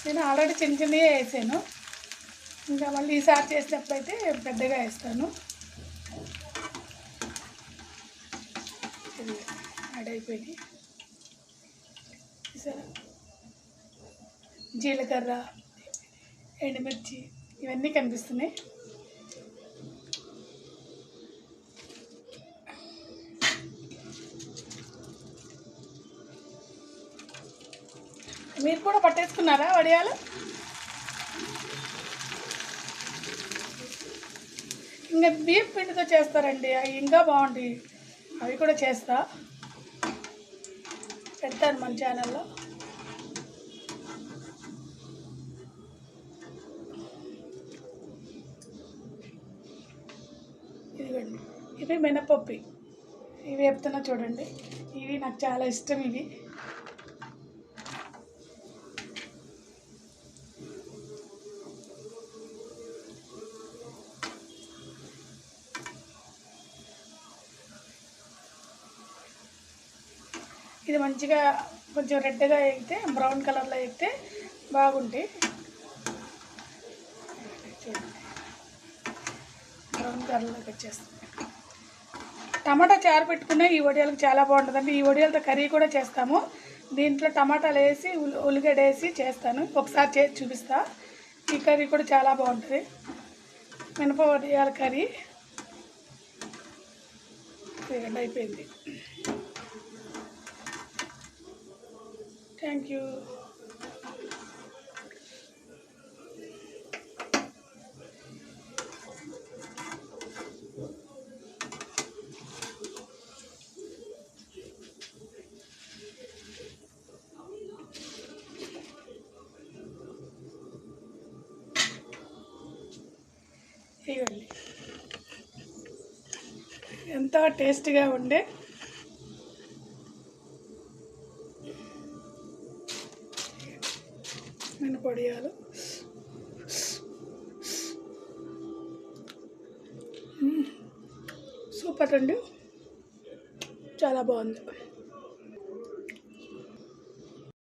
నేను ఆల్రెడీ చిన్న చిన్నగా వేసాను, ఇంకా మళ్ళీ ఈసారి చేసినప్పుడు అయితే పెద్దగా వేస్తాను. ఇది యాడ్ అయిపోయింది. సరే, జీలకర్ర, ఎండుమిర్చి ఇవన్నీ కనిపిస్తున్నాయి. మీరు కూడా పట్టేసుకున్నారా వడియాలు? ఇంకా బియ్యం పిండితో చేస్తారండి, అవి ఇంకా బాగుంటాయి. అవి కూడా చేస్తా, పెడతాను మన ఛానల్లో. ఇదిగోండి, ఇవి మినపప్పు, ఇవి వేపుతున్నా చూడండి. ఇవి నాకు చాలా ఇష్టం. ఇవి ఇది మంచిగా కొంచెం రెడ్గా ఎగితే, బ్రౌన్ కలర్లో ఎగితే బాగుంటాయి. చూడండి, బ్రౌన్ కలర్లోకి వచ్చేస్తుంది. టమాటా చారు పెట్టుకునే ఈ వడియాలకు చాలా బాగుంటుందండి. ఈ వడియాలతో కర్రీ కూడా చేస్తాము. దీంట్లో టమాటాలు వేసి ఉల్లిగడ్డ వేసి చేస్తాను, ఒకసారి చేసి చూపిస్తా. ఈ కర్రీ కూడా చాలా బాగుంటుంది, మినప వడియాల కర్రీ. అయిపోయింది. Thank you. ఇవ్వండి, ఎంతో టేస్టీగా ఉండే మినపొడియాలు. సూపర్ అండి, చాలా బాగుంది.